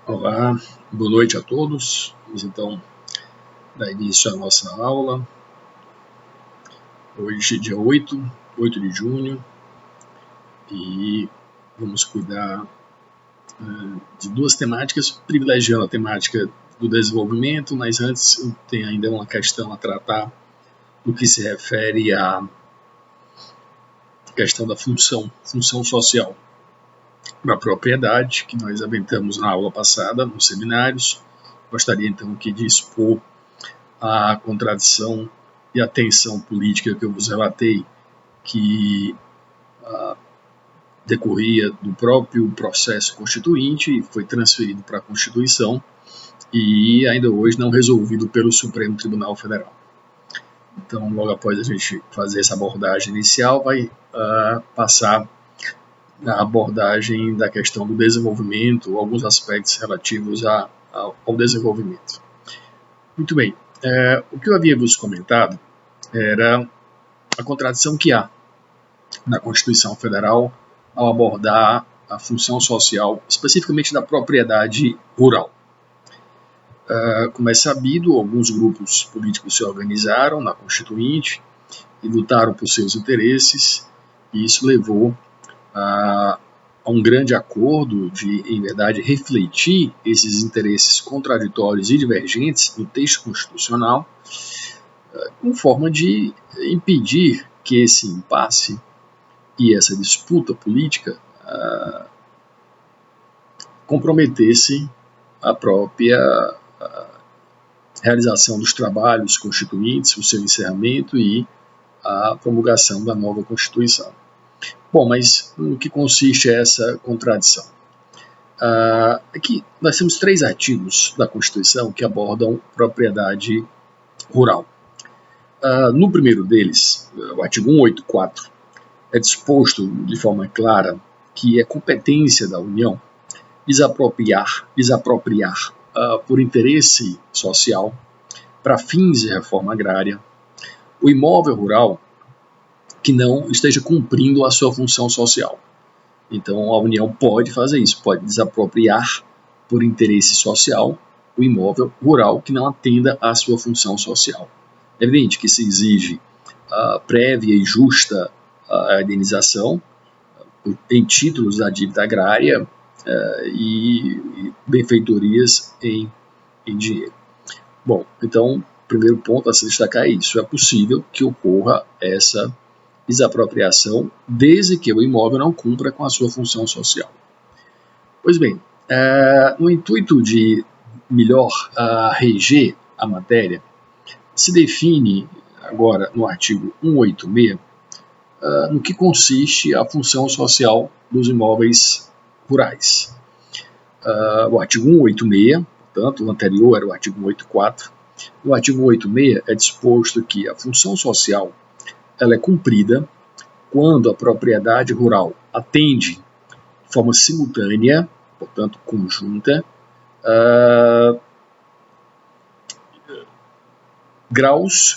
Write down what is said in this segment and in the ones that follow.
Olá, boa noite a todos. Vamos então dar início à nossa aula. Hoje, dia 8 de junho, e vamos cuidar de duas temáticas, privilegiando a temática do desenvolvimento, mas antes eu tenho ainda uma questão a tratar do que se refere à questão da função social da propriedade, que nós aventamos na aula passada, nos seminários. Gostaria então aqui de expor a contradição e a tensão política que eu vos relatei, que decorria do próprio processo constituinte e foi transferido para a Constituição e ainda hoje não resolvido pelo Supremo Tribunal Federal. Então, logo após a gente fazer essa abordagem inicial, vai passar a abordagem da questão do desenvolvimento, alguns aspectos relativos ao desenvolvimento. Muito bem, o que eu havia vos comentado era a contradição que há na Constituição Federal ao abordar a função social, especificamente da propriedade rural. Como é sabido, alguns grupos políticos se organizaram na Constituinte e lutaram por seus interesses, e isso levou a um grande acordo de, em verdade, refletir esses interesses contraditórios e divergentes no texto constitucional, com forma de impedir que esse impasse e essa disputa política comprometesse a própria realização dos trabalhos constituintes, o seu encerramento e a promulgação da nova Constituição. Bom, mas no que consiste essa contradição? Aqui nós temos 3 artigos da Constituição que abordam propriedade rural. No primeiro deles, o artigo 184, é disposto de forma clara que é competência da União desapropriar por interesse social, para fins de reforma agrária, o imóvel rural que não esteja cumprindo a sua função social. Então, a União pode fazer isso, pode desapropriar por interesse social o imóvel rural que não atenda à sua função social. É evidente que se exige prévia e justa indenização em títulos da dívida agrária e benfeitorias em dinheiro. Bom, então, o primeiro ponto a se destacar é isso. É possível que ocorra essa desapropriação desde que o imóvel não cumpra com a sua função social. Pois bem, no intuito de melhor reger a matéria, se define agora no artigo 186 no que consiste a função social dos imóveis rurais. O artigo 186, portanto, o anterior era o artigo 184, no artigo 186 é disposto que a função social ela é cumprida quando a propriedade rural atende de forma simultânea, portanto conjunta,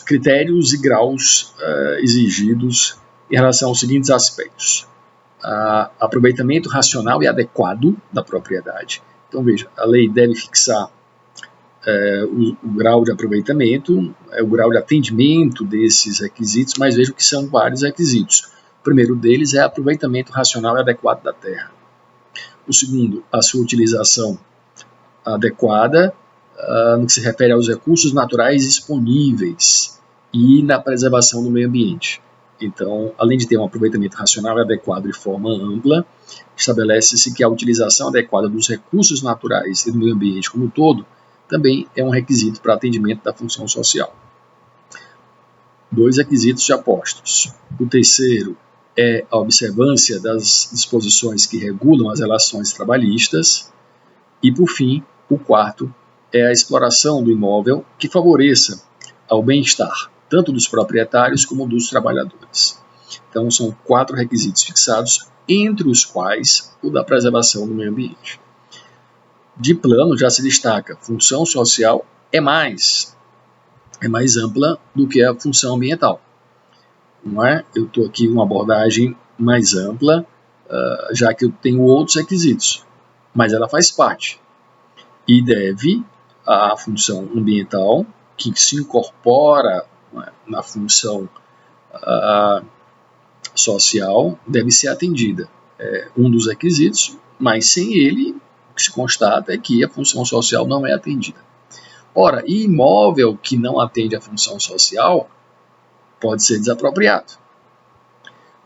critérios e graus exigidos em relação aos seguintes aspectos: aproveitamento racional e adequado da propriedade. Então, veja, a lei deve fixar o grau de aproveitamento, o grau de atendimento desses requisitos, mas veja que são vários requisitos. O primeiro deles é aproveitamento racional e adequado da terra. O segundo, a sua utilização adequada no que se refere aos recursos naturais disponíveis e na preservação do meio ambiente. Então, além de ter um aproveitamento racional e adequado de forma ampla, estabelece-se que a utilização adequada dos recursos naturais e do meio ambiente como um todo também é um requisito para atendimento da função social. 2 requisitos já postos. O terceiro é a observância das disposições que regulam as relações trabalhistas. E, por fim, o quarto é a exploração do imóvel que favoreça ao bem-estar, tanto dos proprietários como dos trabalhadores. Então, são 4 requisitos fixados, entre os quais o da preservação do meio ambiente. De plano, já se destaca, função social é mais ampla do que a função ambiental. Não é? Eu estou aqui numa abordagem mais ampla, já que eu tenho outros requisitos, mas ela faz parte. e deve a função ambiental, que se incorpora na função social, deve ser atendida. É um dos requisitos, mas sem ele, o que se constata é que a função social não é atendida. Ora, imóvel que não atende à função social pode ser desapropriado.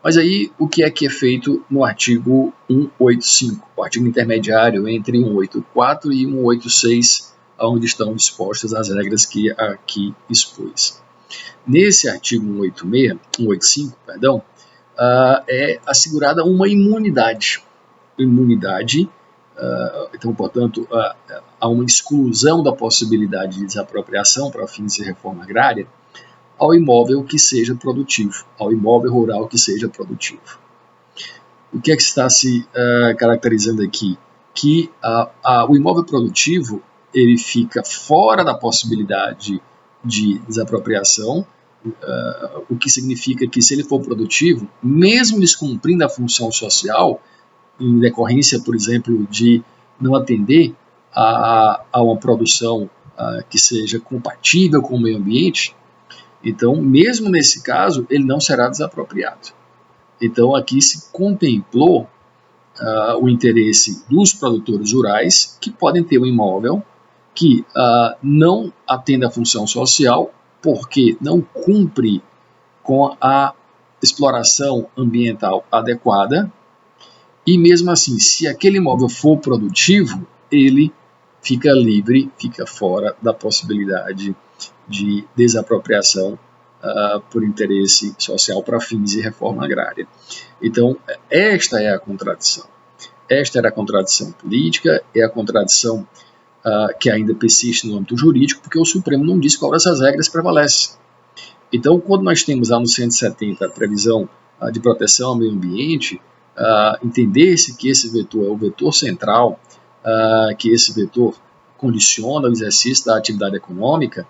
Mas aí, o que é feito no artigo 185, o artigo intermediário entre 184 e 186, onde estão dispostas as regras que aqui expus. Nesse artigo 185, é assegurada uma imunidade. Então, portanto, há uma exclusão da possibilidade de desapropriação para fins de reforma agrária ao imóvel que seja produtivo, ao imóvel rural que seja produtivo. O que é que está se caracterizando aqui? Que o imóvel produtivo ele fica fora da possibilidade de desapropriação, o que significa que, se ele for produtivo, mesmo descumprindo a função social, em decorrência, por exemplo, de não atender a uma produção que seja compatível com o meio ambiente, então, mesmo nesse caso, ele não será desapropriado. Então, aqui se contemplou o interesse dos produtores rurais, que podem ter um imóvel que não atende à função social, porque não cumpre com a exploração ambiental adequada, e mesmo assim, se aquele imóvel for produtivo, ele fica livre, fica fora da possibilidade de desapropriação por interesse social para fins de reforma agrária. Então, esta é a contradição. Esta era a contradição política, é a contradição que ainda persiste no âmbito jurídico, porque o Supremo não diz qual dessas regras prevalece. Então, quando nós temos lá no 170 a previsão de proteção ao meio ambiente, entender-se que esse vetor é o vetor central, que esse vetor condiciona o exercício da atividade econômica,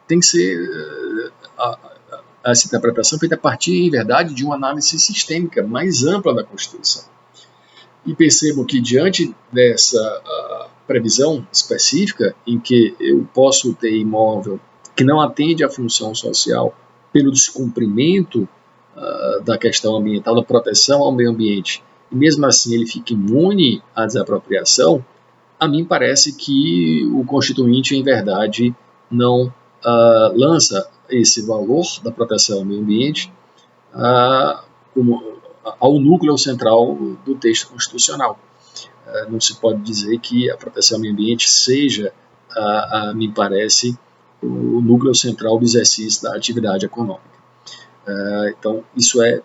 tem que ser essa interpretação feita a partir, em verdade, de uma análise sistêmica mais ampla da Constituição. E percebo que, diante dessa previsão específica, em que eu posso ter imóvel que não atende à função social pelo descumprimento da questão ambiental, da proteção ao meio ambiente, e mesmo assim ele fica imune à desapropriação, a mim parece que o Constituinte, em verdade, não lança esse valor da proteção ao meio ambiente ao núcleo central do texto constitucional. Não se pode dizer que a proteção ao meio ambiente seja, me parece, o núcleo central do exercício da atividade econômica. Então, isso é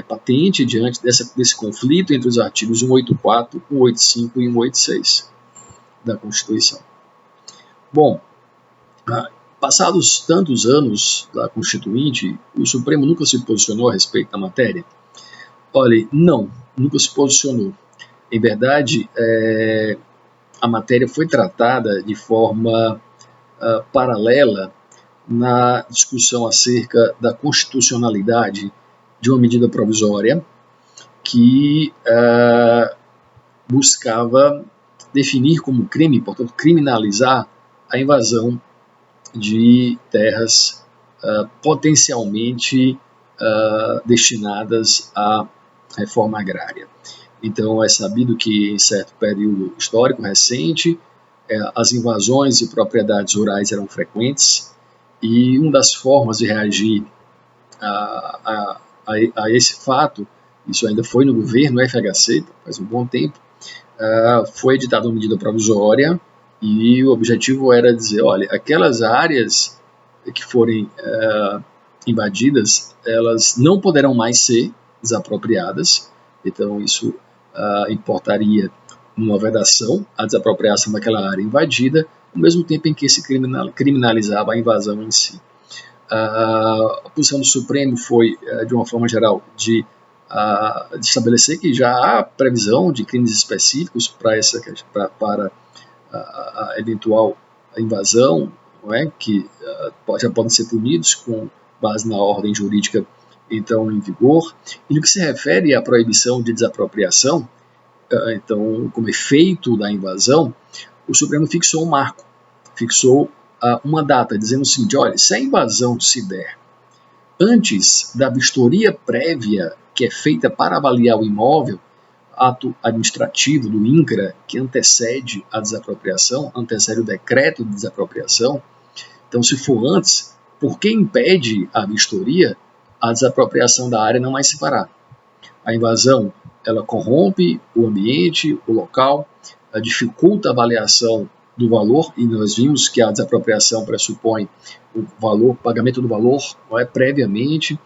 patente diante desse conflito entre os artigos 184, 185 e 186 da Constituição. Bom, passados tantos anos da Constituinte, o Supremo nunca se posicionou a respeito da matéria? Olha, não, nunca se posicionou. Em verdade, a matéria foi tratada de forma paralela na discussão acerca da constitucionalidade de uma medida provisória que buscava definir como crime, portanto, criminalizar a invasão de terras potencialmente destinadas à reforma agrária. Então, é sabido que, em certo período histórico recente, as invasões de propriedades rurais eram frequentes, e uma das formas de reagir a esse fato, isso ainda foi no governo FHC, faz um bom tempo, foi editada uma medida provisória, e o objetivo era dizer, olha, aquelas áreas que forem invadidas, elas não poderão mais ser desapropriadas. Então, isso importaria uma vedação à desapropriação daquela área invadida, ao mesmo tempo em que se criminalizava a invasão em si. A posição do Supremo foi, de uma forma geral, de estabelecer que já há previsão de crimes específicos para a eventual invasão, não é? Que já podem ser punidos com base na ordem jurídica então em vigor. E no que se refere à proibição de desapropriação, então, como efeito da invasão, o Supremo fixou um marco, fixou uma data, dizendo o seguinte: olha, se a invasão se der antes da vistoria prévia que é feita para avaliar o imóvel, ato administrativo do INCRA, que antecede a desapropriação, antecede o decreto de desapropriação, então se for antes, por que impede a vistoria, a desapropriação da área não mais se fará. A invasão, ela corrompe o ambiente, o local, dificulta a avaliação do valor, e nós vimos que a desapropriação pressupõe o valor, pagamento do valor previamente,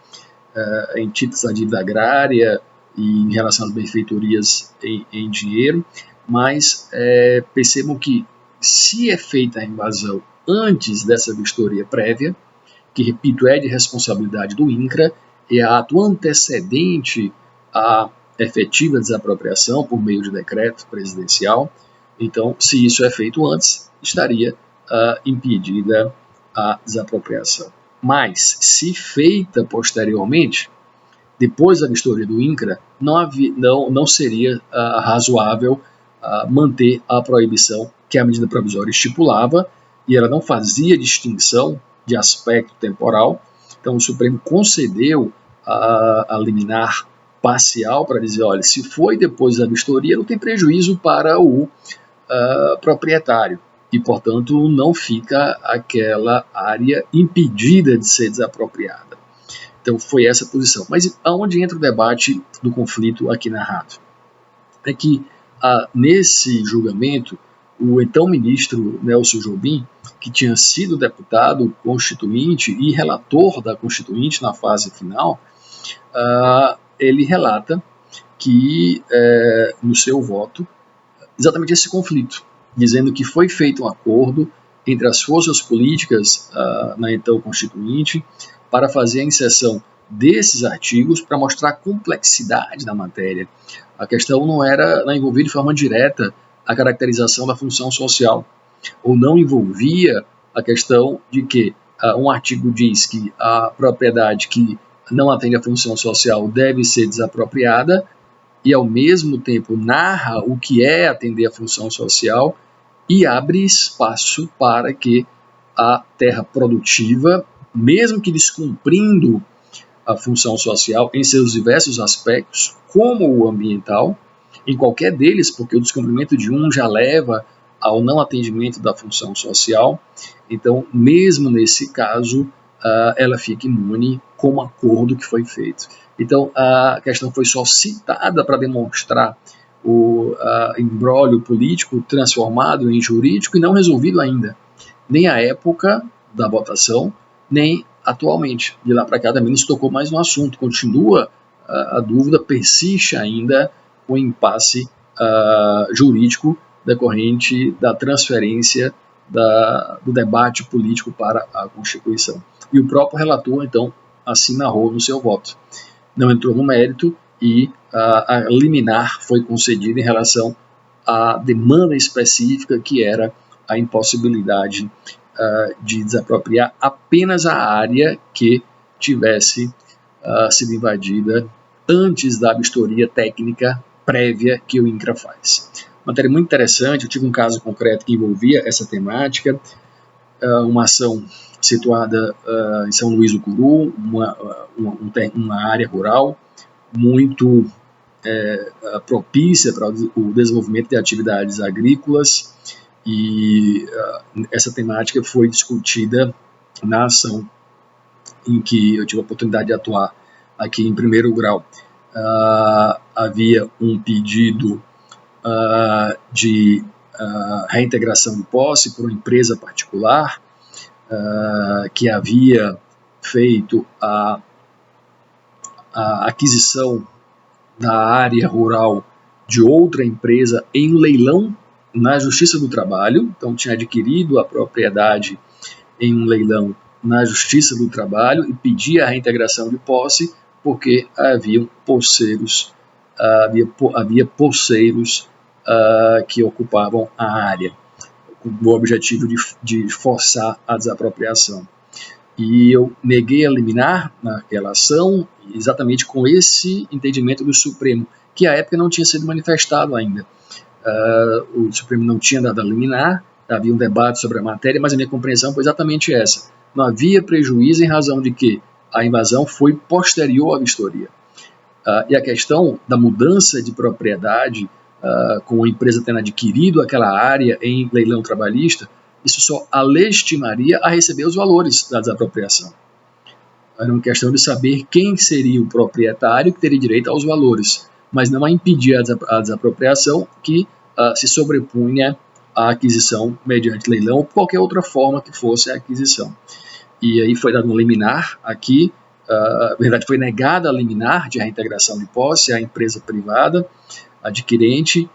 em títulos da dívida agrária e em relação às benfeitorias em dinheiro, mas percebam que se é feita a invasão antes dessa vistoria prévia, que, repito, é de responsabilidade do INCRA, é ato antecedente à efetiva desapropriação por meio de decreto presidencial. Então, se isso é feito antes, estaria impedida a desapropriação. Mas, se feita posteriormente, depois da vistoria do INCRA, não seria razoável manter a proibição que a medida provisória estipulava, e ela não fazia distinção de aspecto temporal. Então, o Supremo concedeu a liminar parcial para dizer, olha, se foi depois da vistoria, não tem prejuízo para o proprietário e, portanto, não fica aquela área impedida de ser desapropriada. Então, foi essa a posição. Mas aonde entra o debate do conflito aqui narrado? É que, nesse julgamento, o então ministro Nelson Jobim, que tinha sido deputado constituinte e relator da constituinte na fase final, ele relata que, no seu voto, exatamente esse conflito, dizendo que foi feito um acordo entre as forças políticas na então constituinte para fazer a inserção desses artigos para mostrar a complexidade da matéria. A questão não envolvia de forma direta a caracterização da função social, ou não envolvia a questão de que um artigo diz que a propriedade que não atende à função social deve ser desapropriada, e ao mesmo tempo narra o que é atender à função social e abre espaço para que a terra produtiva, mesmo que descumprindo a função social em seus diversos aspectos, como o ambiental, em qualquer deles, porque o descumprimento de um já leva ao não atendimento da função social. Então, mesmo nesse caso, ela fica imune com o acordo que foi feito. Então, a questão foi só citada para demonstrar o imbróglio político transformado em jurídico e não resolvido ainda, nem à época da votação, nem atualmente. De lá para cá também não se tocou mais no assunto, continua a dúvida, persiste ainda o impasse jurídico decorrente da transferência do debate político para a Constituição. E o próprio relator, então, assim narrou no seu voto. Não entrou no mérito e a liminar foi concedida em relação à demanda específica, que era a impossibilidade de desapropriar apenas a área que tivesse sido invadida antes da vistoria técnica prévia que o INCRA faz. Matéria muito interessante, eu tive um caso concreto que envolvia essa temática, uma ação situada em São Luís do Curu, uma área rural muito propícia para o desenvolvimento de atividades agrícolas, e essa temática foi discutida na ação em que eu tive a oportunidade de atuar aqui em primeiro grau. Havia um pedido de reintegração de posse por uma empresa particular que havia feito a aquisição da área rural de outra empresa em um leilão na Justiça do Trabalho. Então, tinha adquirido a propriedade em um leilão na Justiça do Trabalho e pedia a reintegração de posse porque havia poceiros que ocupavam a área, com o objetivo de forçar a desapropriação. E eu neguei a liminar naquela ação exatamente com esse entendimento do Supremo, que à época não tinha sido manifestado ainda. O Supremo não tinha dado a liminar, havia um debate sobre a matéria, mas a minha compreensão foi exatamente essa. Não havia prejuízo em razão de que a invasão foi posterior à vistoria. E a questão da mudança de propriedade, com a empresa tendo adquirido aquela área em leilão trabalhista, isso só a legitimaria a receber os valores da desapropriação. Era uma questão de saber quem seria o proprietário que teria direito aos valores, mas não a impedir a desapropriação que se sobrepunha à aquisição mediante leilão ou qualquer outra forma que fosse a aquisição. E aí foi dado um liminar aqui, na verdade foi negada a liminar de reintegração de posse à empresa privada adquirente.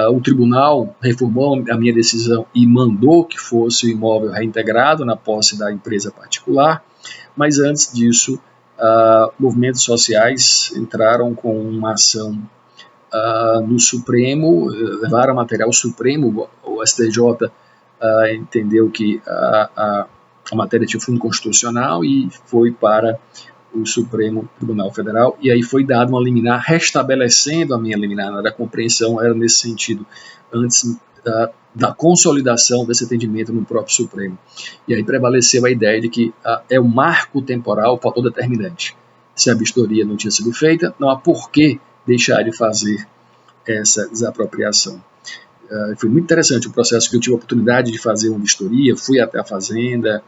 O tribunal reformou a minha decisão e mandou que fosse o imóvel reintegrado na posse da empresa particular, mas antes disso, movimentos sociais entraram com uma ação no Supremo, levaram material ao Supremo, o STJ entendeu que a matéria tinha fundo constitucional e foi para o Supremo Tribunal Federal, e aí foi dado uma liminar restabelecendo a minha liminar. A compreensão era nesse sentido, antes da consolidação desse atendimento no próprio Supremo. E aí prevaleceu a ideia de que é o marco temporal o fator determinante. Se a vistoria não tinha sido feita, não há por que deixar de fazer essa desapropriação. Foi muito interessante o processo, que eu tive a oportunidade de fazer uma vistoria, fui até a fazenda,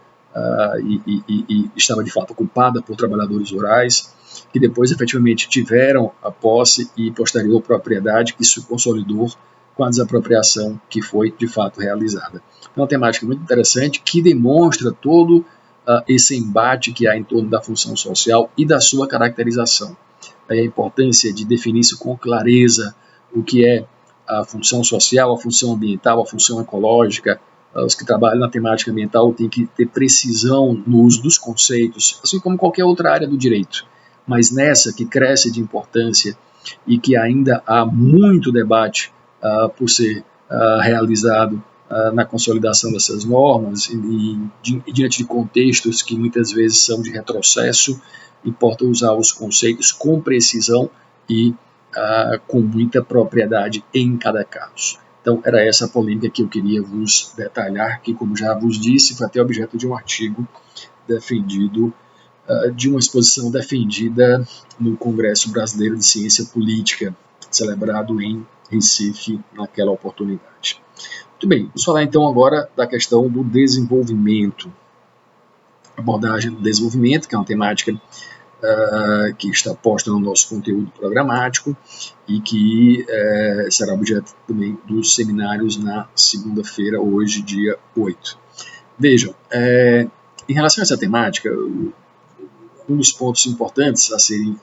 e estava de fato ocupada por trabalhadores rurais, que depois efetivamente tiveram a posse e posterior propriedade que se consolidou com a desapropriação que foi de fato realizada. É uma temática muito interessante que demonstra todo esse embate que há em torno da função social e da sua caracterização. A importância de definir isso com clareza, o que é a função social, a função ambiental, a função ecológica. Os que trabalham na temática ambiental têm que ter precisão no uso dos conceitos, assim como qualquer outra área do direito. Mas nessa que cresce de importância e que ainda há muito debate por ser realizado na consolidação dessas normas e diante de contextos que muitas vezes são de retrocesso, importa usar os conceitos com precisão e com muita propriedade em cada caso. Então, era essa a polêmica que eu queria vos detalhar, que, como já vos disse, foi até objeto de um artigo defendido, de uma exposição defendida no Congresso Brasileiro de Ciência Política, celebrado em Recife naquela oportunidade. Muito bem, vamos falar então agora da questão do desenvolvimento. Abordagem do desenvolvimento, que é uma temática que está posta no nosso conteúdo programático e que será objeto também dos seminários na segunda-feira, hoje, dia 8. Vejam, em relação a essa temática, um dos pontos importantes a serem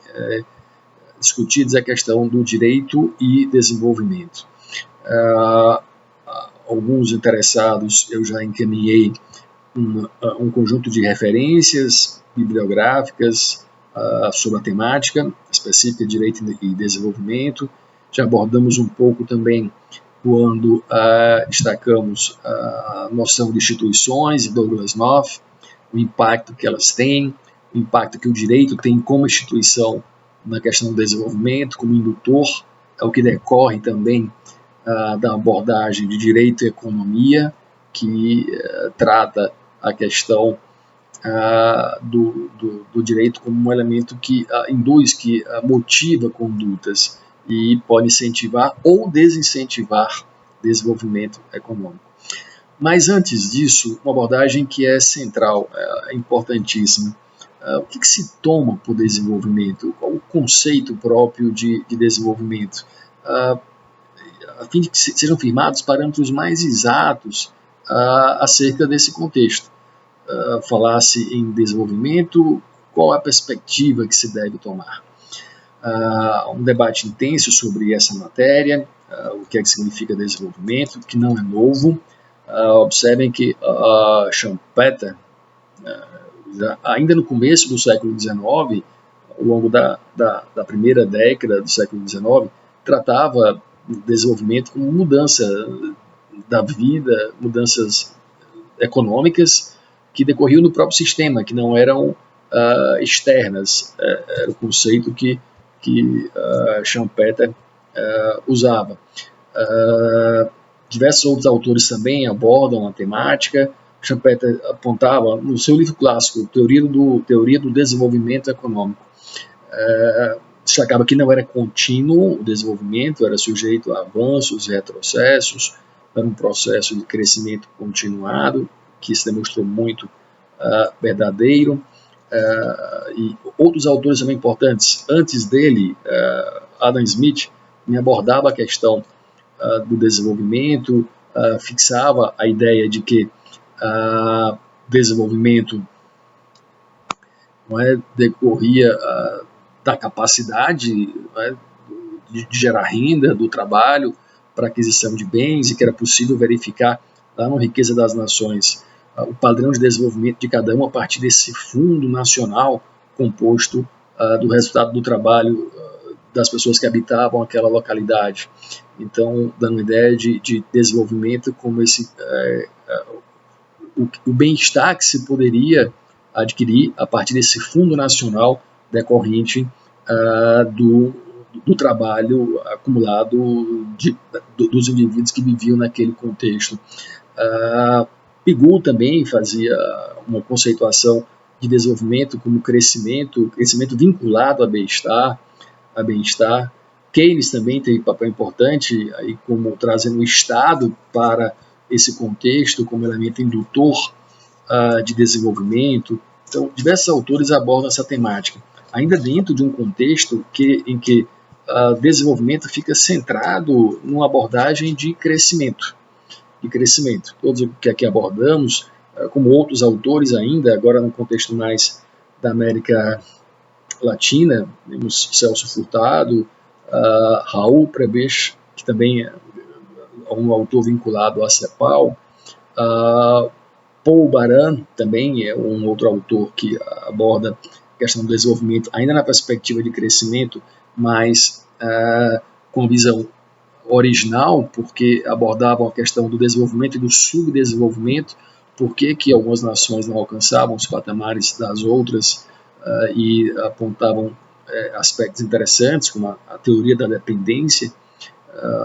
discutidos é a questão do direito e desenvolvimento. Alguns interessados, eu já encaminhei um conjunto de referências bibliográficas sobre a temática específica de direito e desenvolvimento. Já abordamos um pouco também quando destacamos a noção de instituições, de Douglas North, o impacto que elas têm, o impacto que o direito tem como instituição na questão do desenvolvimento, como indutor, é o que decorre também da abordagem de direito e economia, que trata a questão do direito como um elemento que induz, que motiva condutas e pode incentivar ou desincentivar desenvolvimento econômico. Mas antes disso, uma abordagem que é central, importantíssima. O que se toma por desenvolvimento? Qual o conceito próprio de desenvolvimento? A fim de que sejam firmados parâmetros mais exatos acerca desse contexto. Falasse em desenvolvimento, qual a perspectiva que se deve tomar? Um debate intenso sobre essa matéria, o que é que significa desenvolvimento, que não é novo. Observem que Schumpeter, ainda no começo do século XIX, ao longo da primeira década do século XIX, tratava o desenvolvimento como mudança da vida, mudanças econômicas que decorriam no próprio sistema, que não eram externas. Era o conceito que Schumpeter usava. Diversos outros autores também abordam a temática. Schumpeter apontava no seu livro clássico, Teoria do Desenvolvimento Econômico, destacava que não era contínuo o desenvolvimento, era sujeito a avanços e retrocessos, era um processo de crescimento continuado, que se demonstrou muito verdadeiro. E outros autores também importantes, antes dele, Adam Smith, me abordava a questão do desenvolvimento, fixava a ideia de que desenvolvimento decorria da capacidade de gerar renda do trabalho para aquisição de bens, e que era possível verificar lá na Riqueza das Nações o padrão de desenvolvimento de cada um a partir desse fundo nacional composto do resultado do trabalho das pessoas que habitavam aquela localidade. Então, dando ideia de desenvolvimento como o bem-estar que se poderia adquirir a partir desse fundo nacional decorrente do trabalho acumulado dos indivíduos que viviam naquele contexto. Pigou também fazia uma conceituação de desenvolvimento como crescimento vinculado a bem-estar. Keynes também teve papel importante, aí, como trazendo o Estado para esse contexto como elemento indutor de desenvolvimento. Então, diversos autores abordam essa temática, ainda dentro de um contexto em que desenvolvimento fica centrado numa abordagem de crescimento. Todos o que aqui abordamos, como outros autores ainda, agora no contexto mais da América Latina, temos Celso Furtado, Raul Prebisch, que também é um autor vinculado à CEPAL, Paul Baran também é um outro autor que aborda a questão do desenvolvimento, ainda na perspectiva de crescimento, mas com visão original, porque abordavam a questão do desenvolvimento e do subdesenvolvimento, por que algumas nações não alcançavam os patamares das outras, e apontavam aspectos interessantes, como a teoria da dependência,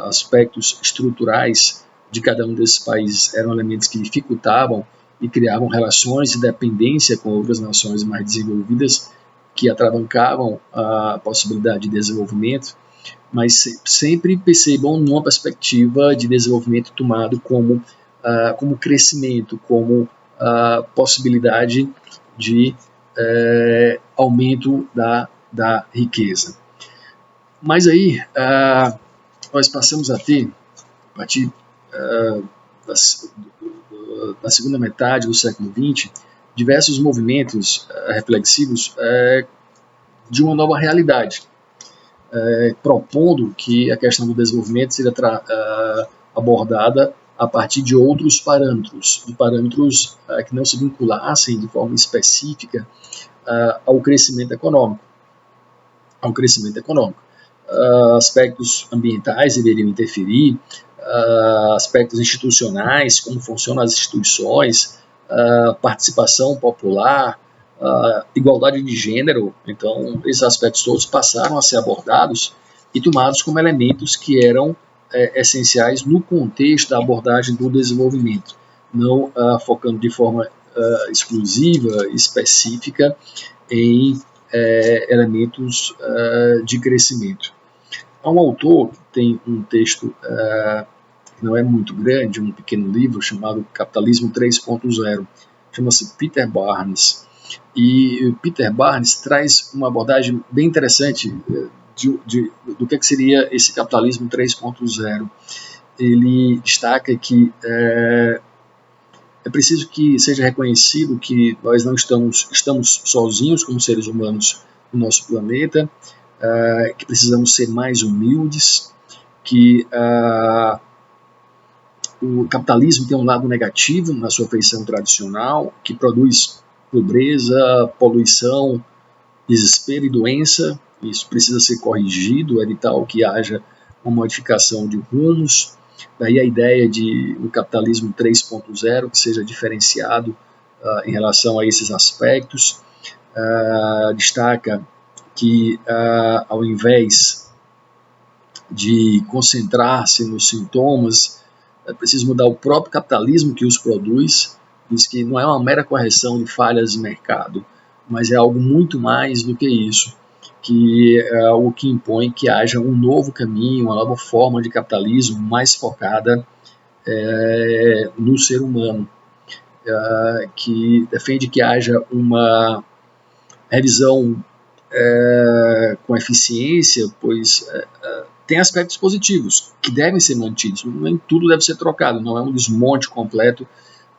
aspectos estruturais de cada um desses países eram elementos que dificultavam e criavam relações de dependência com outras nações mais desenvolvidas, que atravancavam a possibilidade de desenvolvimento, mas sempre percebam numa perspectiva de desenvolvimento tomado como crescimento, como possibilidade de aumento da riqueza. Mas aí nós passamos a ter, a partir da segunda metade do século XX, diversos movimentos reflexivos de uma nova realidade, propondo que a questão do desenvolvimento seja abordada a partir de outros parâmetros, que não se vinculassem de forma específica ao crescimento econômico. Aspectos ambientais deveriam interferir, aspectos institucionais, como funcionam as instituições, participação popular, igualdade de gênero. Então, esses aspectos todos passaram a ser abordados e tomados como elementos que eram essenciais no contexto da abordagem do desenvolvimento, não focando de forma exclusiva, específica, em elementos de crescimento. Há um autor que tem um texto que não é muito grande, um pequeno livro chamado Capitalismo 3.0, chama-se Peter Barnes. E Peter Barnes traz uma abordagem bem interessante do que seria esse capitalismo 3.0. Ele destaca que é preciso que seja reconhecido que nós não estamos sozinhos como seres humanos no nosso planeta, que precisamos ser mais humildes, que o capitalismo tem um lado negativo na sua feição tradicional, que produz pobreza, poluição, desespero e doença. Isso precisa ser corrigido, evitar que haja uma modificação de rumos. Daí a ideia de um capitalismo 3.0 que seja diferenciado em relação a esses aspectos. Destaca que ao invés de concentrar-se nos sintomas. É preciso mudar o próprio capitalismo que os produz. Diz que não é uma mera correção de falhas de mercado, mas é algo muito mais do que isso, que é o que impõe que haja um novo caminho, uma nova forma de capitalismo mais focada no ser humano, que defende que haja uma revisão com eficiência, pois tem aspectos positivos que devem ser mantidos. Nem tudo deve ser trocado, não é um desmonte completo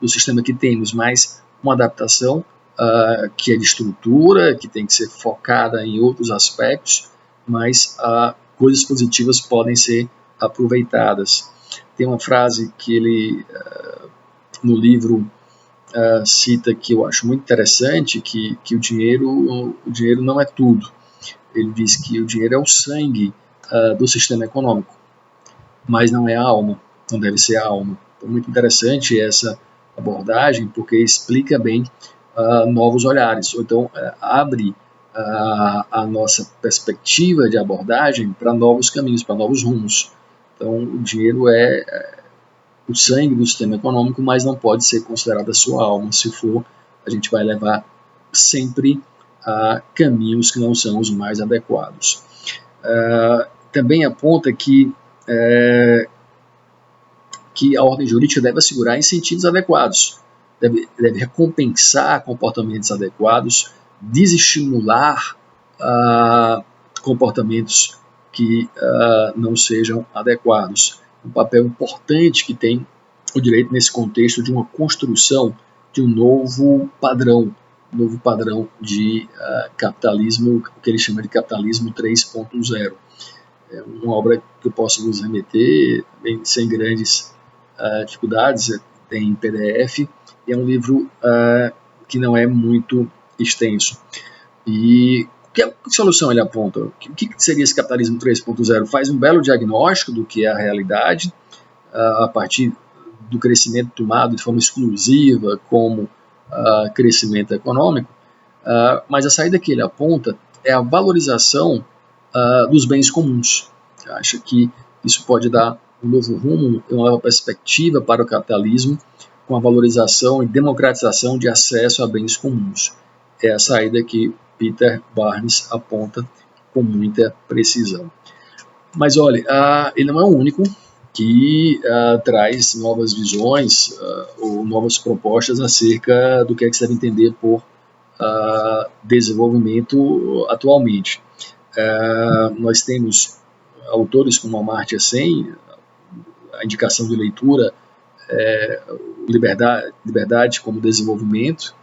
do sistema que temos, mas uma adaptação que é de estrutura, que tem que ser focada em outros aspectos, mas coisas positivas podem ser aproveitadas. Tem uma frase que ele, no livro, cita, que eu acho muito interessante, que o dinheiro não é tudo. Ele diz que o dinheiro é o sangue do sistema econômico, mas não é a alma, não deve ser a alma. Então, muito interessante essa abordagem, porque explica bem novos olhares, ou então abre a nossa perspectiva de abordagem para novos caminhos, para novos rumos. Então, o dinheiro é o sangue do sistema econômico, mas não pode ser considerado a sua alma. Se for, a gente vai levar sempre a caminhos que não são os mais adequados. Também aponta que a ordem jurídica deve assegurar incentivos adequados, deve recompensar comportamentos adequados, desestimular comportamentos que não sejam adequados. Um papel importante que tem o direito nesse contexto de uma construção de um novo padrão de capitalismo, que ele chama de capitalismo 3.0. É uma obra que eu posso vos remeter, bem, sem grandes dificuldades, tem PDF, e é um livro que não é muito extenso. E que solução ele aponta? O que seria esse capitalismo 3.0? Faz um belo diagnóstico do que é a realidade, a partir do crescimento tomado de forma exclusiva como crescimento econômico, mas a saída que ele aponta é a valorização dos bens comuns. Acha que isso pode dar um novo rumo, uma nova perspectiva para o capitalismo, com a valorização e democratização de acesso a bens comuns. É a saída que Peter Barnes aponta com muita precisão. Mas olha, ele não é o único que traz novas visões ou novas propostas acerca do que é que se deve entender por desenvolvimento atualmente. Nós temos autores como Amartya Sen, a indicação de leitura liberdade como desenvolvimento,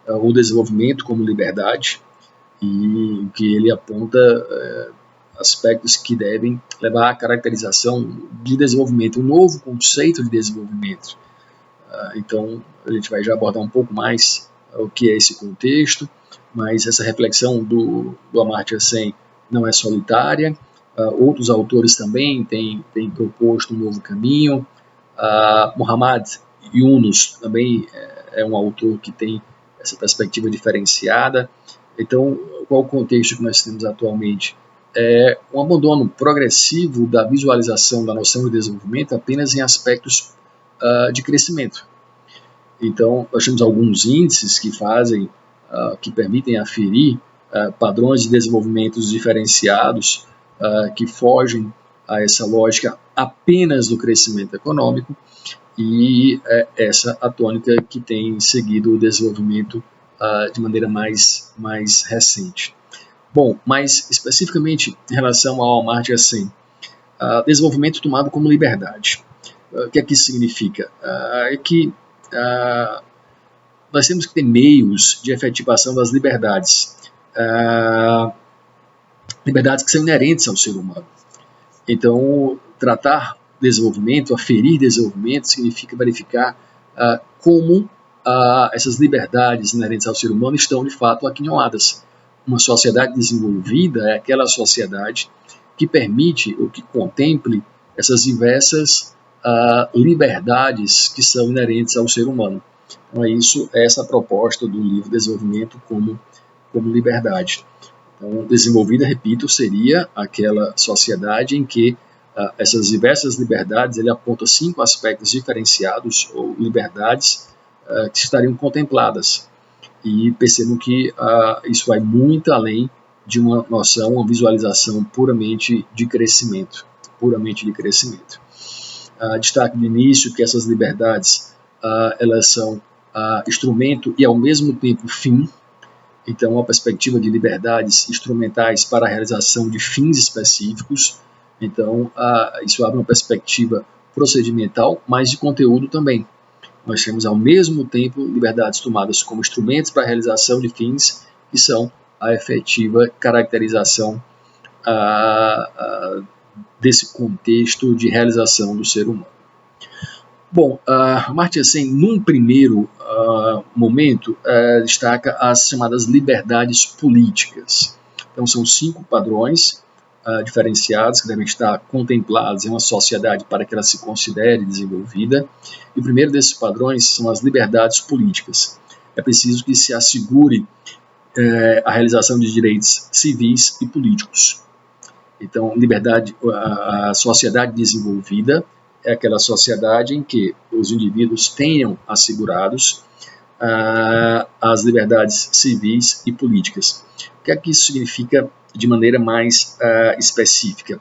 ou desenvolvimento como liberdade, e que ele aponta aspectos que devem levar à caracterização de desenvolvimento, um novo conceito de desenvolvimento. Então, a gente vai já abordar um pouco mais o que é esse contexto, mas essa reflexão do Amartya Sen não é solitária. Outros autores também têm proposto um novo caminho. Muhammad Yunus também é um autor que tem essa perspectiva diferenciada. Então, qual o contexto que nós temos atualmente? É um abandono progressivo da visualização da noção de desenvolvimento apenas em aspectos de crescimento. Então, nós temos alguns índices que permitem aferir padrões de desenvolvimento diferenciados que fogem a essa lógica apenas do crescimento econômico, e essa a tônica que tem seguido o desenvolvimento de maneira mais recente. Bom, mas especificamente em relação ao Amartya Sen, desenvolvimento tomado como liberdade. O que é que isso significa? É que nós temos que ter meios de efetivação das liberdades, liberdades que são inerentes ao ser humano. Então, tratar desenvolvimento, aferir desenvolvimento, significa verificar como essas liberdades inerentes ao ser humano estão, de fato, aquinhoadas. Uma sociedade desenvolvida é aquela sociedade que permite ou que contemple essas diversas liberdades que são inerentes ao ser humano. Então, é essa a proposta do livro Desenvolvimento como Liberdade. Então, desenvolvida, repito, seria aquela sociedade em que essas diversas liberdades, ele aponta 5 aspectos diferenciados, ou liberdades, que estariam contempladas. E percebam que isso vai muito além de uma noção, uma visualização puramente de crescimento. Destaque no início que essas liberdades elas são instrumento e ao mesmo tempo fim. Então, uma perspectiva de liberdades instrumentais para a realização de fins específicos. Então, isso abre uma perspectiva procedimental, mas de conteúdo também. Nós temos, ao mesmo tempo, liberdades tomadas como instrumentos para a realização de fins, que são a efetiva caracterização desse contexto de realização do ser humano. Bom, Amartya Sen, num primeiro momento, destaca as chamadas liberdades políticas. Então, são 5 padrões diferenciados que devem estar contemplados em uma sociedade para que ela se considere desenvolvida. E o primeiro desses padrões são as liberdades políticas. É preciso que se assegure a realização de direitos civis e políticos. Então, a sociedade desenvolvida é aquela sociedade em que os indivíduos tenham assegurados as liberdades civis e políticas. O que é que isso significa de maneira mais específica?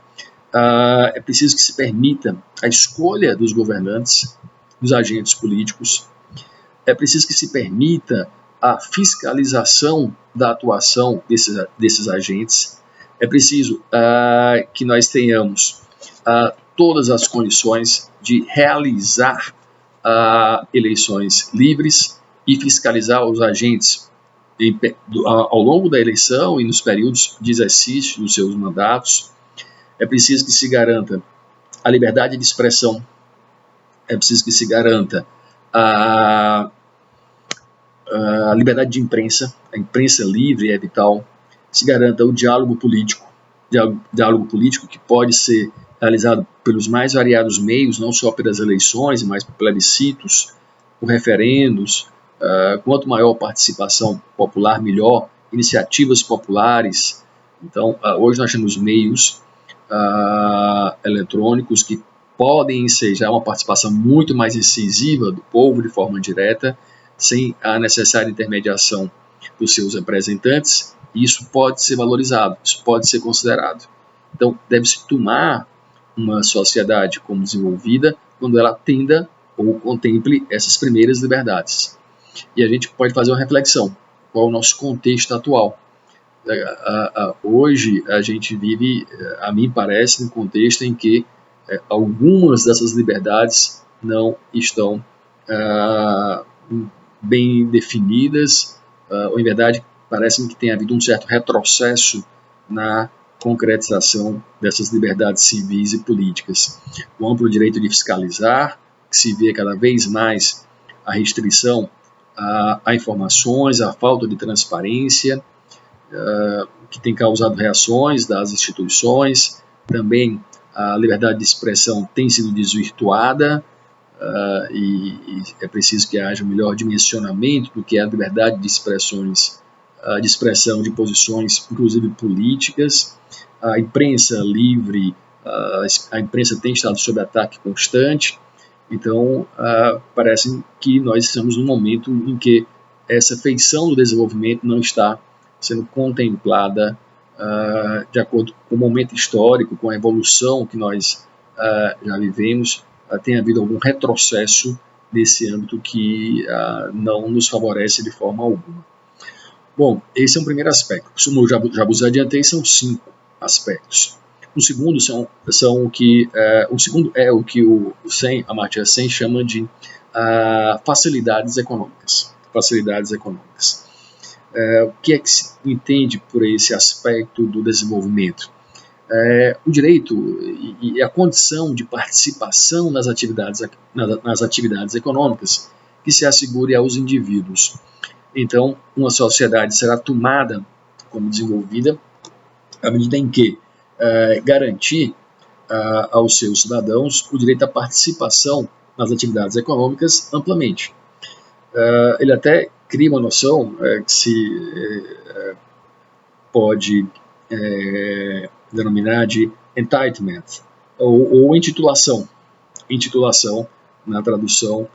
É preciso que se permita a escolha dos governantes, dos agentes políticos. É preciso que se permita a fiscalização da atuação desses agentes. É preciso que nós tenhamos todas as condições de realizar eleições livres e fiscalizar os agentes ao longo da eleição e nos períodos de exercício dos seus mandatos. É preciso que se garanta a liberdade de expressão. É preciso que se garanta a liberdade de imprensa. A imprensa livre é vital. Se garanta o diálogo político que pode ser realizado pelos mais variados meios, não só pelas eleições, mas por plebiscitos, por referendos. Quanto maior participação popular, melhor. Iniciativas populares. Então, hoje nós temos meios eletrônicos que podem ensejar uma participação muito mais incisiva do povo de forma direta, sem a necessária intermediação dos seus representantes. E isso pode ser valorizado, isso pode ser considerado. Então, deve-se tomar uma sociedade como desenvolvida quando ela atenda ou contemple essas primeiras liberdades. E a gente pode fazer uma reflexão: qual é o nosso contexto atual? Hoje a gente vive, a mim parece, num contexto em que algumas dessas liberdades não estão bem definidas, ou em verdade parece-me que tem havido um certo retrocesso na concretização dessas liberdades civis e políticas. O amplo direito de fiscalizar, que se vê cada vez mais a restrição a informações, a falta de transparência, que tem causado reações das instituições. Também a liberdade de expressão tem sido desvirtuada, e é preciso que haja um melhor dimensionamento do que é a liberdade de expressão de posições, inclusive políticas. A imprensa livre, a imprensa tem estado sob ataque constante. Então, parece que nós estamos num momento em que essa feição do desenvolvimento não está sendo contemplada de acordo com o momento histórico, com a evolução que nós já vivemos. Tem havido algum retrocesso nesse âmbito que não nos favorece de forma alguma. Bom, esse é um primeiro aspecto. Como eu já vos adiantei, são 5 aspectos. O segundo é o que o Amartya Sen chama de facilidades econômicas. O que é que se entende por esse aspecto do desenvolvimento? O direito e a condição de participação nas atividades econômicas que se assegure aos indivíduos. Então, uma sociedade será tomada como desenvolvida à medida em que garantir aos seus cidadãos o direito à participação nas atividades econômicas amplamente. Ele até cria uma noção que se pode denominar de entitlement, ou intitulação na tradução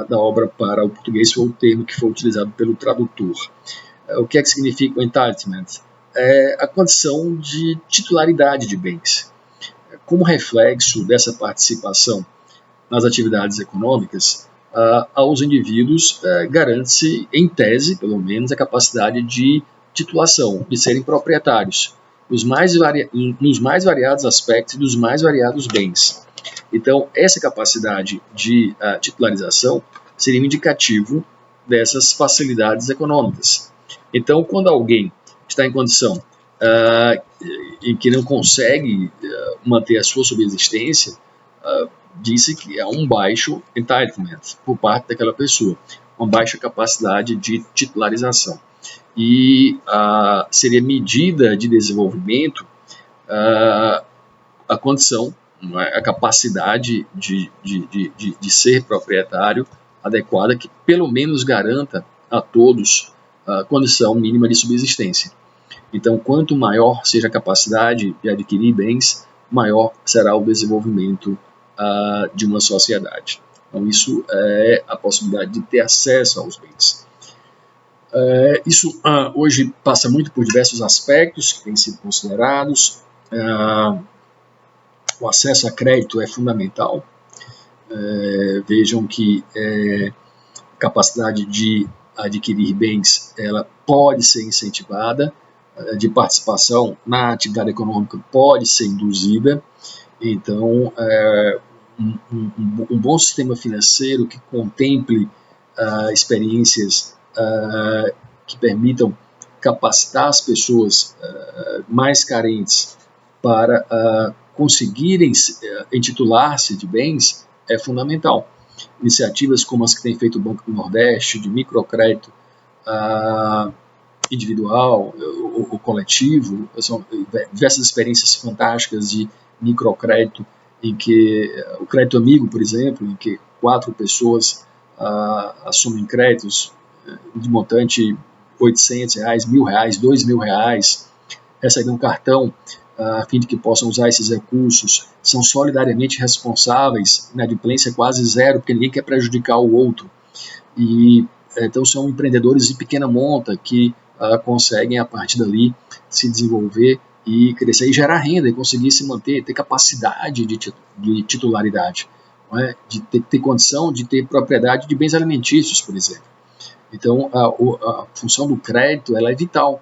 da obra para o português foi o termo que foi utilizado pelo tradutor. O que é que significa o entitlement? É a condição de titularidade de bens. Como reflexo dessa participação nas atividades econômicas, aos indivíduos garante-se, em tese, pelo menos, a capacidade de titulação, de serem proprietários, nos mais variados aspectos e dos mais variados bens. Então, essa capacidade de titularização seria um indicativo dessas facilidades econômicas. Então, quando alguém está em condição em que não consegue manter a sua subsistência, disse que é um baixo entitlement por parte daquela pessoa, uma baixa capacidade de titularização. E seria medida de desenvolvimento a condição, a capacidade de ser proprietário adequada, que pelo menos garanta a todos a condição mínima de subsistência. Então, quanto maior seja a capacidade de adquirir bens, maior será o desenvolvimento de uma sociedade. Então, isso é a possibilidade de ter acesso aos bens. Isso hoje passa muito por diversos aspectos que têm sido considerados. O acesso a crédito é fundamental. Vejam que a capacidade de adquirir bens ela pode ser incentivada, de participação na atividade econômica pode ser induzida. Então, um bom sistema financeiro que contemple experiências que permitam capacitar as pessoas mais carentes para conseguirem intitular-se de bens é fundamental. Iniciativas como as que tem feito o Banco do Nordeste, de microcrédito individual ou coletivo, são diversas experiências fantásticas de microcrédito, em que o crédito amigo, por exemplo, em que 4 pessoas assumem créditos de montante R$800, R$1.000, R$2.000, recebem um cartão a fim de que possam usar esses recursos, são solidariamente responsáveis, inadimplência quase zero, porque ninguém quer prejudicar o outro. E então são empreendedores de pequena monta que conseguem, a partir dali, se desenvolver e crescer e gerar renda e conseguir se manter, ter capacidade de titularidade, não é? De ter condição de ter propriedade de bens alimentícios, por exemplo. Então, a função do crédito ela é vital.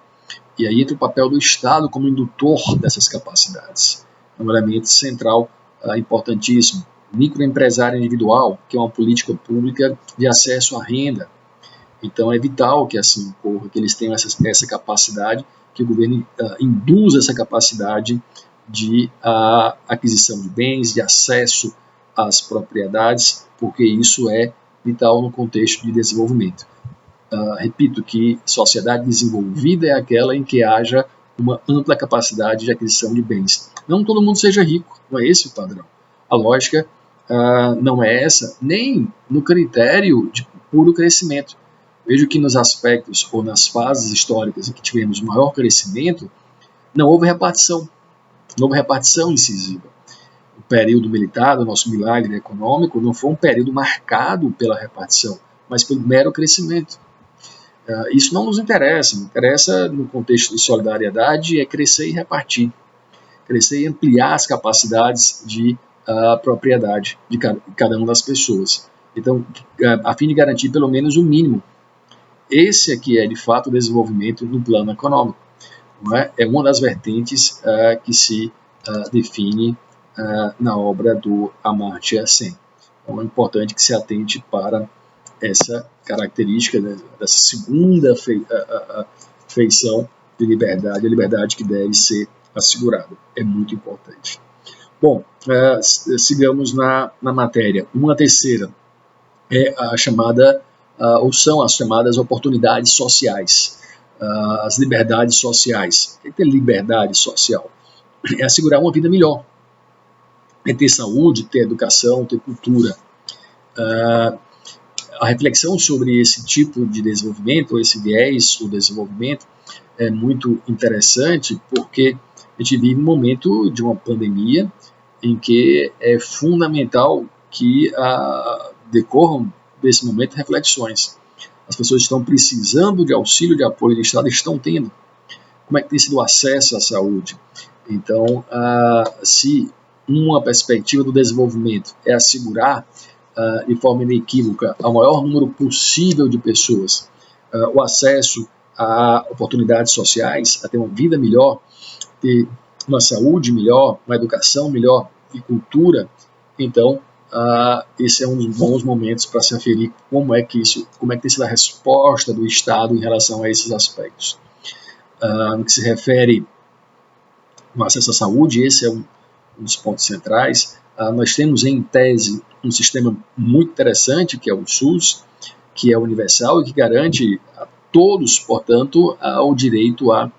E aí entra o papel do Estado como indutor dessas capacidades. É um elemento central importantíssimo. Microempresário individual, que é uma política pública de acesso à renda. Então, é vital que assim ocorra, que eles tenham essa capacidade, que o governo induza essa capacidade de aquisição de bens, de acesso às propriedades, porque isso é vital no contexto de desenvolvimento. Repito que sociedade desenvolvida é aquela em que haja uma ampla capacidade de aquisição de bens. Não todo mundo seja rico, não é esse o padrão. A lógica não é essa, nem no critério de puro crescimento. Vejo que nos aspectos ou nas fases históricas em que tivemos maior crescimento, não houve repartição incisiva. O período militar do nosso milagre econômico não foi um período marcado pela repartição, mas pelo mero crescimento. Isso não nos interessa, no contexto de solidariedade é crescer e repartir, crescer e ampliar as capacidades de propriedade de cada uma das pessoas. Então, a fim de garantir pelo menos o mínimo. Esse aqui é, de fato, o desenvolvimento no plano econômico. Não é? É uma das vertentes que se define na obra do Amartya Sen. Então, é importante que se atente para essa característica dessa segunda feição de liberdade, a liberdade que deve ser assegurada. É muito importante. Bom, sigamos na matéria. Uma terceira é a chamada, ou são as chamadas oportunidades sociais, as liberdades sociais. O que é liberdade social? É assegurar uma vida melhor, é ter saúde, ter educação, ter cultura. A reflexão sobre esse tipo de desenvolvimento, ou esse viés do desenvolvimento, é muito interessante porque a gente vive um momento de uma pandemia em que é fundamental que decorram desse momento reflexões. As pessoas estão precisando de auxílio, de apoio do Estado, estão tendo. Como é que tem sido o acesso à saúde? Então, se uma perspectiva do desenvolvimento é assegurar de forma inequívoca ao maior número possível de pessoas o acesso a oportunidades sociais, a ter uma vida melhor, ter uma saúde melhor, uma educação melhor e cultura, então esse é um dos bons momentos para se aferir como é que tem sido a resposta do Estado em relação a esses aspectos. No que se refere ao acesso à saúde, esse é um dos pontos centrais. Nós temos em tese um sistema muito interessante, que é o SUS, que é universal e que garante a todos, portanto, o direito à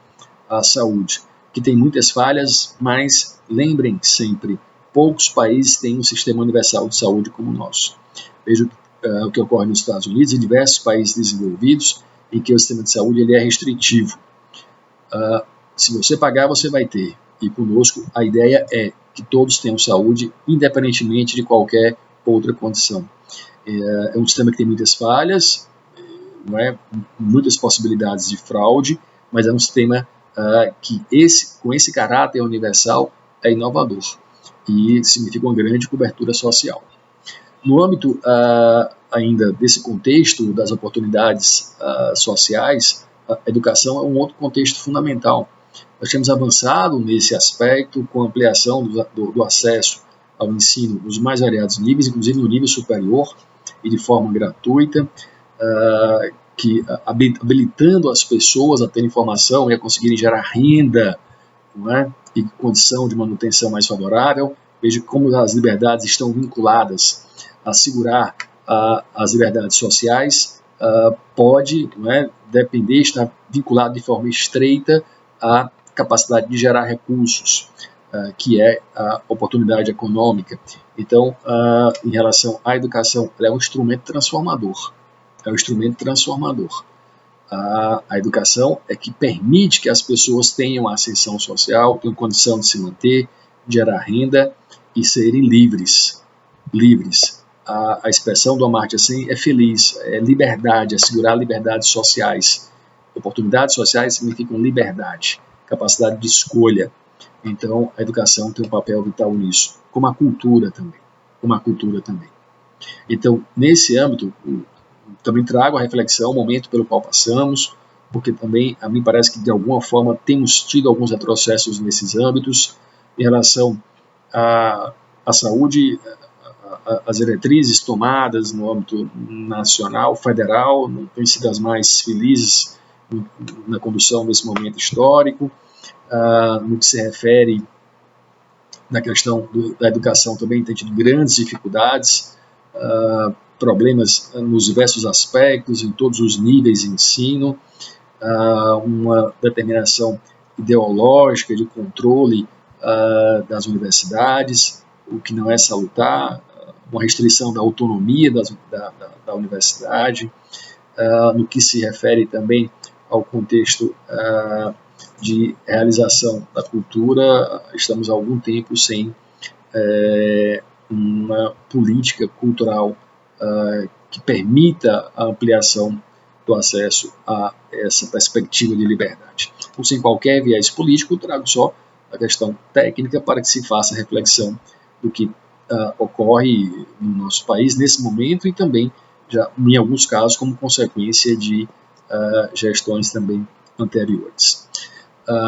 saúde, que tem muitas falhas, mas lembrem sempre, poucos países têm um sistema universal de saúde como o nosso. Veja o que ocorre nos Estados Unidos e diversos países desenvolvidos, em que o sistema de saúde ele é restritivo. Se você pagar, você vai ter. E conosco, a ideia é que todos tenham saúde, independentemente de qualquer outra condição. É um sistema que tem muitas falhas, não é? Muitas possibilidades de fraude, mas é um sistema que, com esse caráter universal, é inovador e significa uma grande cobertura social. No âmbito ainda desse contexto das oportunidades sociais, a educação é um outro contexto fundamental. Nós temos avançado nesse aspecto com a ampliação do acesso ao ensino nos mais variados níveis, inclusive no nível superior e de forma gratuita, habilitando as pessoas a terem informação e a conseguirem gerar renda, não é? E condição de manutenção mais favorável. Veja como as liberdades estão vinculadas a assegurar as liberdades sociais, pode, não é, depender, estar vinculado de forma estreita à capacidade de gerar recursos, que é a oportunidade econômica. Então, em relação à educação, ela é um instrumento transformador. É um instrumento transformador. A educação é que permite que as pessoas tenham ascensão social, tenham condição de se manter, gerar renda e serem livres. Livres. A expressão do Amartya Sen é feliz, é liberdade, assegurar liberdades sociais. Oportunidades sociais significam liberdade, capacidade de escolha. Então, a educação tem um papel vital nisso, como a cultura também. Então, nesse âmbito, também trago a reflexão, o momento pelo qual passamos, porque também a mim parece que de alguma forma temos tido alguns retrocessos nesses âmbitos em relação à saúde. As diretrizes tomadas no âmbito nacional, federal, não têm sido as mais felizes na condução desse momento histórico. No que se refere na questão da educação, também tem tido grandes dificuldades, problemas nos diversos aspectos, em todos os níveis de ensino, uma determinação ideológica de controle das universidades, o que não é salutar, uma restrição da autonomia da universidade, no que se refere também ao contexto de realização da cultura. Estamos há algum tempo sem uma política cultural que permita a ampliação do acesso a essa perspectiva de liberdade. Então, sem qualquer viés político, trago só a questão técnica para que se faça reflexão do que ocorre no nosso país nesse momento e também, já em alguns casos, como consequência de gestões também anteriores.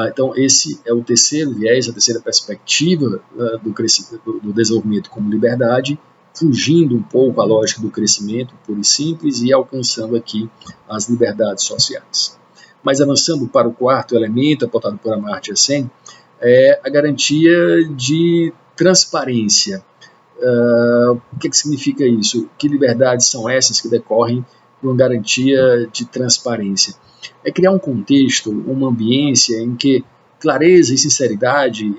Então, esse é o terceiro viés, a terceira perspectiva do desenvolvimento como liberdade, fugindo um pouco a lógica do crescimento puro e simples e alcançando aqui as liberdades sociais. Mas avançando para o quarto elemento, apontado por Amartya Sen, é a garantia de transparência. O que significa isso? Que liberdades são essas que decorrem de uma garantia de transparência? É criar um contexto, uma ambiência em que clareza e sinceridade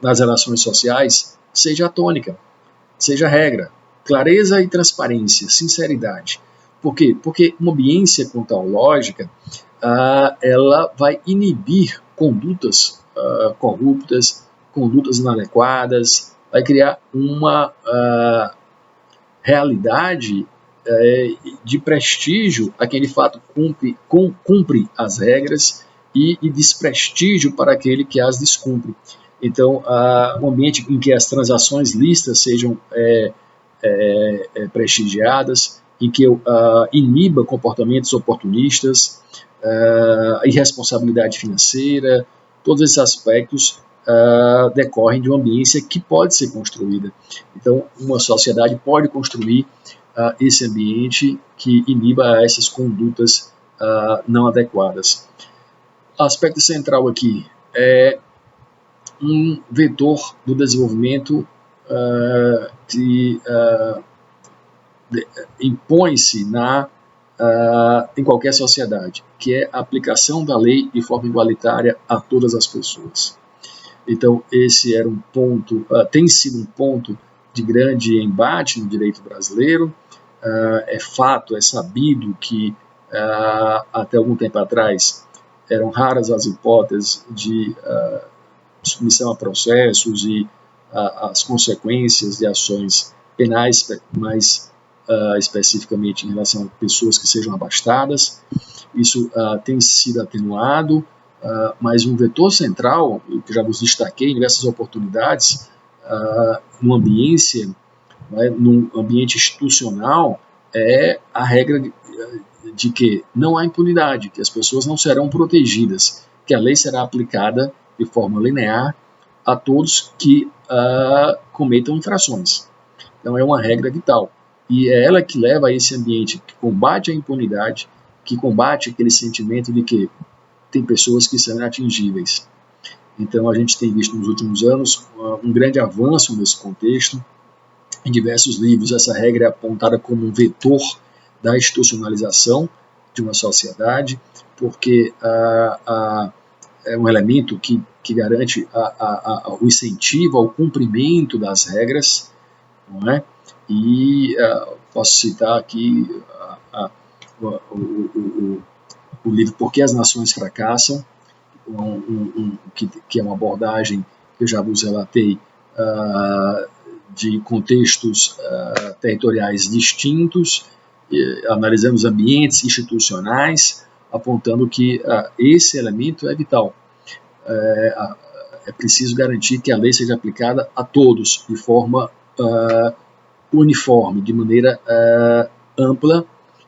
nas relações sociais seja a tônica, seja a regra. Clareza e transparência, sinceridade. Por quê? Porque uma ambiência com tal lógica, ela vai inibir condutas corruptas, condutas inadequadas, vai criar uma realidade de prestígio a quem de fato cumpre as regras e desprestígio para aquele que as descumpre. Então, um ambiente em que as transações lícitas sejam prestigiadas, em que iniba comportamentos oportunistas, irresponsabilidade financeira, todos esses aspectos decorrem de uma ambiência que pode ser construída. Então, uma sociedade pode construir esse ambiente que iniba essas condutas não adequadas. O aspecto central aqui é um vetor do desenvolvimento que impõe-se em qualquer sociedade, que é a aplicação da lei de forma igualitária a todas as pessoas. Então, esse era um ponto, tem sido um ponto de grande embate no direito brasileiro. É fato, é sabido que até algum tempo atrás eram raras as hipóteses de submissão a processos e as consequências de ações penais, mais especificamente em relação a pessoas que sejam abastadas. Isso tem sido atenuado, mas um vetor central, que já vos destaquei em diversas oportunidades, num ambiente institucional, é a regra de que não há impunidade, que as pessoas não serão protegidas, que a lei será aplicada de forma linear a todos que cometam infrações. Então é uma regra vital. E é ela que leva a esse ambiente que combate a impunidade, que combate aquele sentimento de que tem pessoas que são inatingíveis. Então a gente tem visto nos últimos anos um grande avanço nesse contexto. Em diversos livros essa regra é apontada como um vetor da institucionalização de uma sociedade, porque é um elemento que garante o incentivo ao cumprimento das regras, não é? E posso citar aqui o livro Por que as Nações Fracassam, que é uma abordagem que eu já vos relatei, de contextos territoriais distintos, analisando os ambientes institucionais, apontando que esse elemento é vital. É preciso garantir que a lei seja aplicada a todos de forma uniforme, de maneira ampla,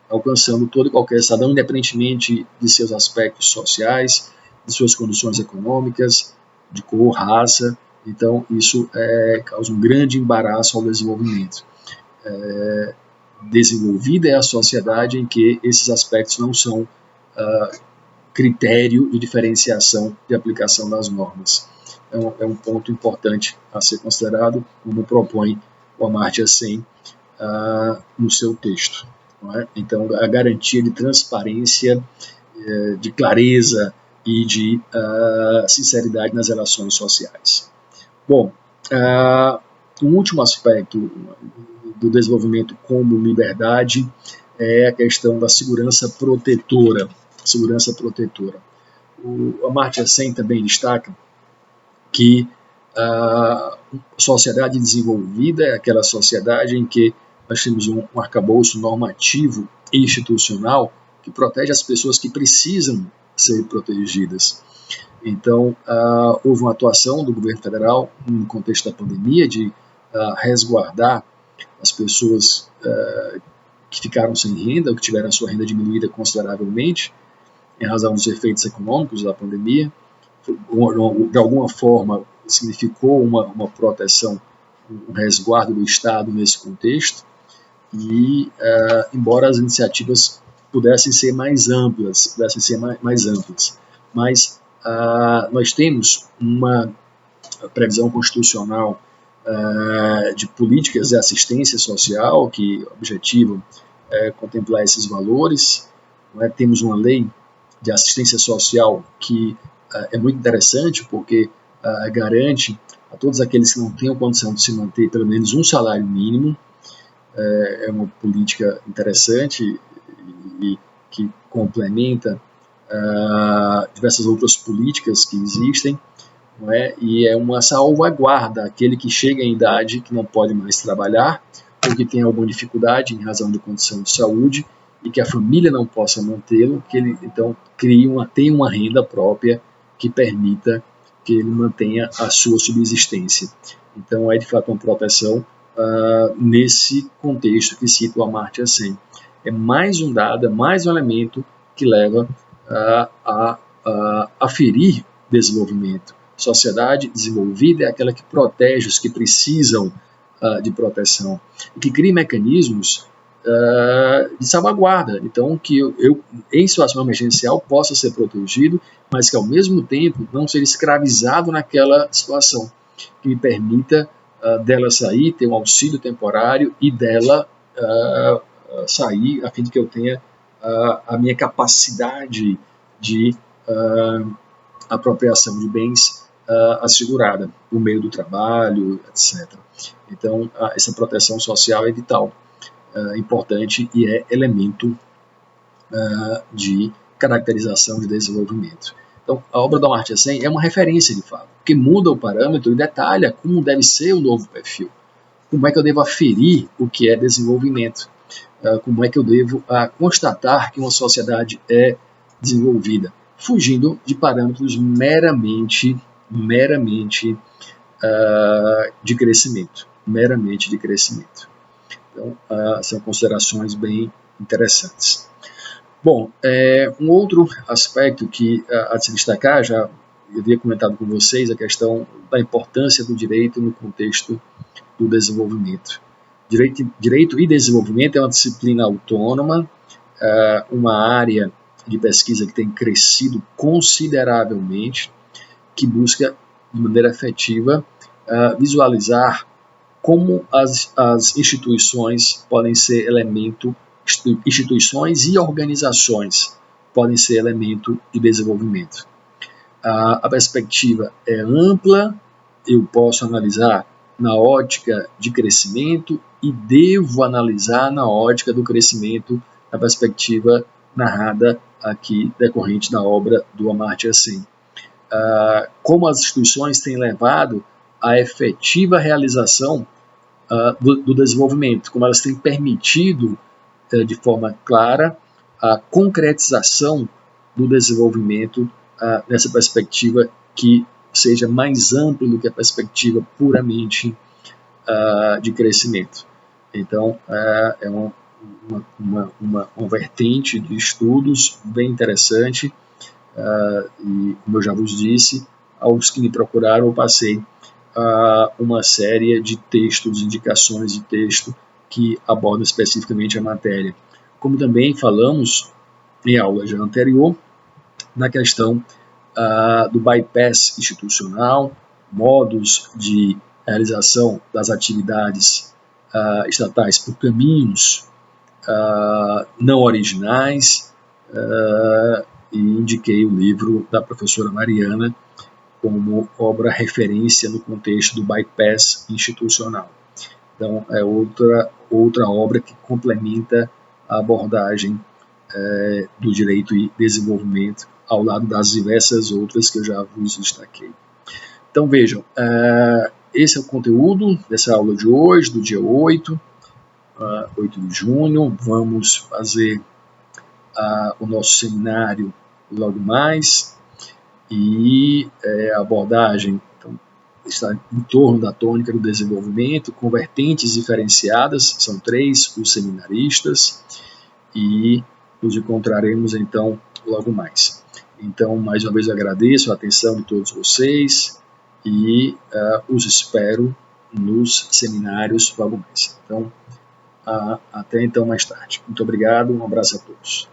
alcançando todo e qualquer cidadão, independentemente de seus aspectos sociais, de suas condições econômicas, de cor, raça. Então, isso causa um grande embaraço ao desenvolvimento. Desenvolvida é a sociedade em que esses aspectos não são critério de diferenciação de aplicação das normas. Então, é um ponto importante a ser considerado, como propõe o Amartya Sen no seu texto. Não é? Então, a garantia de transparência, de clareza e de sinceridade nas relações sociais. Bom, um último aspecto do desenvolvimento como liberdade é a questão da segurança protetora. O Amartya Sen também destaca que a sociedade desenvolvida é aquela sociedade em que nós temos um arcabouço normativo e institucional que protege as pessoas que precisam ser protegidas. Então, houve uma atuação do governo federal no contexto da pandemia de resguardar as pessoas que ficaram sem renda, ou que tiveram a sua renda diminuída consideravelmente, em razão dos efeitos econômicos da pandemia. De alguma forma, significou uma proteção, um resguardo do Estado nesse contexto, e embora as iniciativas pudessem ser mais amplas, mas nós temos uma previsão constitucional de políticas de assistência social que objetivam contemplar esses valores. Temos uma lei de assistência social que é muito interessante porque garante a todos aqueles que não tenham condição de se manter pelo menos um salário mínimo. É uma política interessante e que complementa diversas outras políticas que existem, não é? E é uma salvaguarda aquele que chega em idade que não pode mais trabalhar ou que tem alguma dificuldade em razão de condição de saúde e que a família não possa mantê-lo, que ele então tenha uma renda própria que permita que ele mantenha a sua subsistência. Então é de fato uma proteção nesse contexto que cita o Amartya Sen. É mais um dado, é mais um elemento que leva a ferir desenvolvimento. Sociedade desenvolvida é aquela que protege os que precisam de proteção e que cria mecanismos de salvaguarda. Então, que eu, em situação emergencial, possa ser protegido, mas que, ao mesmo tempo, não seja escravizado naquela situação, que me permita dela sair, ter um auxílio temporário e dela sair, a fim de que eu tenha a minha capacidade de apropriação de bens assegurada, por meio do trabalho, etc. Então, essa proteção social é vital, importante e é elemento de caracterização de desenvolvimento. Então, a obra do Amartya Sen é uma referência, de fato, porque muda o parâmetro e detalha como deve ser o novo perfil, como é que eu devo aferir o que é desenvolvimento, como é que eu devo constatar que uma sociedade é desenvolvida, fugindo de parâmetros meramente de crescimento. Então, são considerações bem interessantes. Bom, um outro aspecto que há de se destacar, já eu havia comentado com vocês, a questão da importância do direito no contexto do desenvolvimento. Direito e desenvolvimento é uma disciplina autônoma, uma área de pesquisa que tem crescido consideravelmente, que busca, de maneira efetiva, visualizar como as instituições podem ser instituições e organizações podem ser elemento de desenvolvimento. A perspectiva é ampla, eu posso analisar na ótica de crescimento e devo analisar na ótica do crescimento, na perspectiva narrada aqui, decorrente da obra do Amartya Sen. Como as instituições têm levado à efetiva realização do desenvolvimento, como elas têm permitido, de forma clara, a concretização do desenvolvimento nessa perspectiva que seja mais ampla do que a perspectiva puramente de crescimento. Então, é uma vertente de estudos bem interessante e, como eu já vos disse, aos que me procuraram, eu passei uma série de textos, indicações de texto que abordam especificamente a matéria. Como também falamos em aula já anterior, na questão do bypass institucional, modos de realização das atividades estatais por caminhos não originais, e indiquei o livro da professora Mariana como obra referência no contexto do bypass institucional. Então, é outra obra que complementa a abordagem do direito e desenvolvimento, ao lado das diversas outras que eu já vos destaquei. Então, vejam, esse é o conteúdo dessa aula de hoje, do dia 8 de junho. Vamos fazer o nosso seminário logo mais, e a abordagem então, está em torno da tônica do desenvolvimento, com vertentes diferenciadas, são 3 os seminaristas, e nos encontraremos então logo mais. Então, mais uma vez eu agradeço a atenção de todos vocês e os espero nos seminários logo mais. Então, até então mais tarde. Muito obrigado, um abraço a todos.